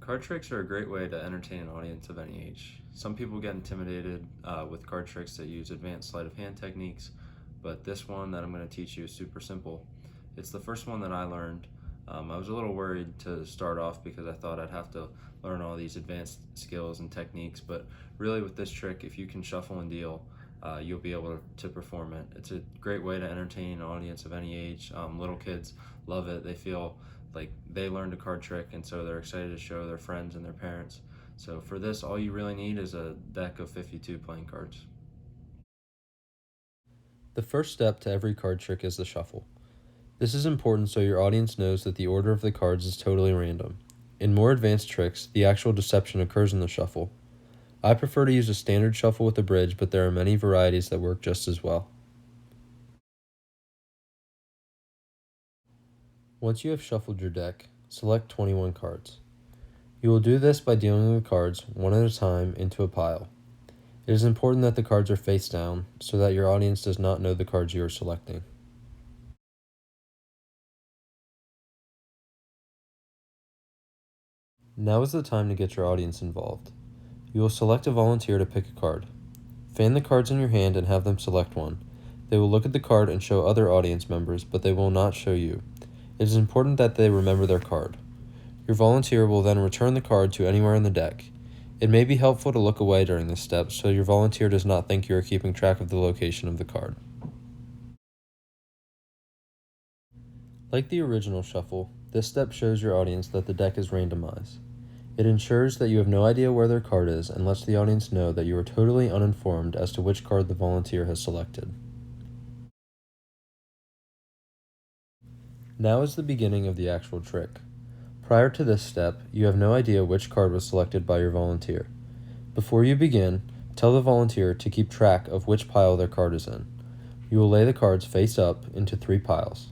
Card tricks are a great way to entertain an audience of any age. Some people get intimidated with card tricks that use advanced sleight of hand techniques, but this one that I'm going to teach you is super simple. It's the first one that I learned. I was a little worried to start off because I thought I'd have to learn all these advanced skills and techniques, but really with this trick, if you can shuffle and deal, you'll be able to perform it. It's a great way to entertain an audience of any age. Little kids love it. They feel like they learned a card trick, and so they're excited to show their friends and their parents. So for this, all you really need is a deck of 52 playing cards. The first step to every card trick is the shuffle. This is important so your audience knows that the order of the cards is totally random. In more advanced tricks, the actual deception occurs in the shuffle. I prefer to use a standard shuffle with a bridge, but there are many varieties that work just as well. Once you have shuffled your deck, select 21 cards. You will do this by dealing the cards one at a time into a pile. It is important that the cards are face down so that your audience does not know the cards you are selecting. Now is the time to get your audience involved. You will select a volunteer to pick a card. Fan the cards in your hand and have them select one. They will look at the card and show other audience members, but they will not show you. It is important that they remember their card. Your volunteer will then return the card to anywhere in the deck. It may be helpful to look away during this step so your volunteer does not think you are keeping track of the location of the card. Like the original shuffle, this step shows your audience that the deck is randomized. It ensures that you have no idea where their card is and lets the audience know that you are totally uninformed as to which card the volunteer has selected. Now is the beginning of the actual trick. Prior to this step, you have no idea which card was selected by your volunteer. Before you begin, tell the volunteer to keep track of which pile their card is in. You will lay the cards face up into 3 piles.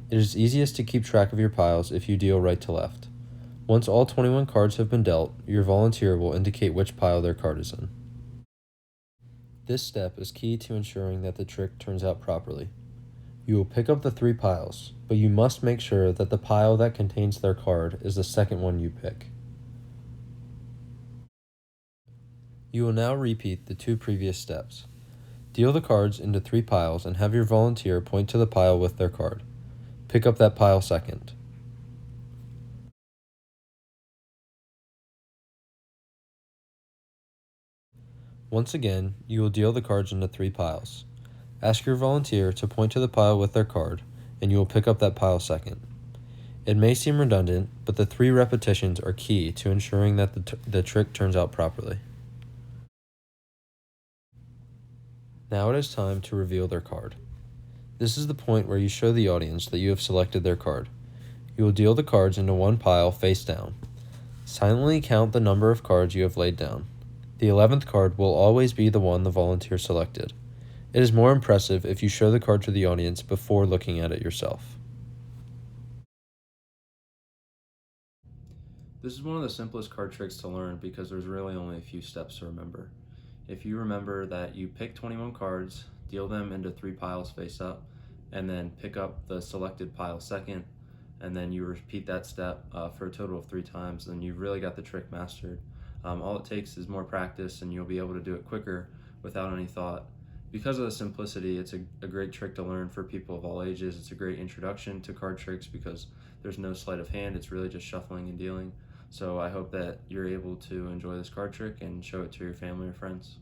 It is easiest to keep track of your piles if you deal right to left. Once all 21 cards have been dealt, your volunteer will indicate which pile their card is in. This step is key to ensuring that the trick turns out properly. You will pick up the 3 piles, but you must make sure that the pile that contains their card is the second one you pick. You will now repeat the 2 previous steps. Deal the cards into 3 piles and have your volunteer point to the pile with their card. Pick up that pile second. Once again, you will deal the cards into 3 piles. Ask your volunteer to point to the pile with their card, and you will pick up that pile second. It may seem redundant, but the 3 repetitions are key to ensuring that the trick turns out properly. Now it is time to reveal their card. This is the point where you show the audience that you have selected their card. You will deal the cards into 1 pile face down. Silently count the number of cards you have laid down. The 11th card will always be the one the volunteer selected. It is more impressive if you show the card to the audience before looking at it yourself. This is one of the simplest card tricks to learn because there's really only a few steps to remember. If you remember that you pick 21 cards, deal them into 3 piles face up, and then pick up the selected pile second, and then you repeat that step for a total of 3 times, then you've really got the trick mastered. All it takes is more practice and you'll be able to do it quicker without any thought. Because of the simplicity, it's a great trick to learn for people of all ages. It's a great introduction to card tricks because there's no sleight of hand, it's really just shuffling and dealing. So I hope that you're able to enjoy this card trick and show it to your family or friends.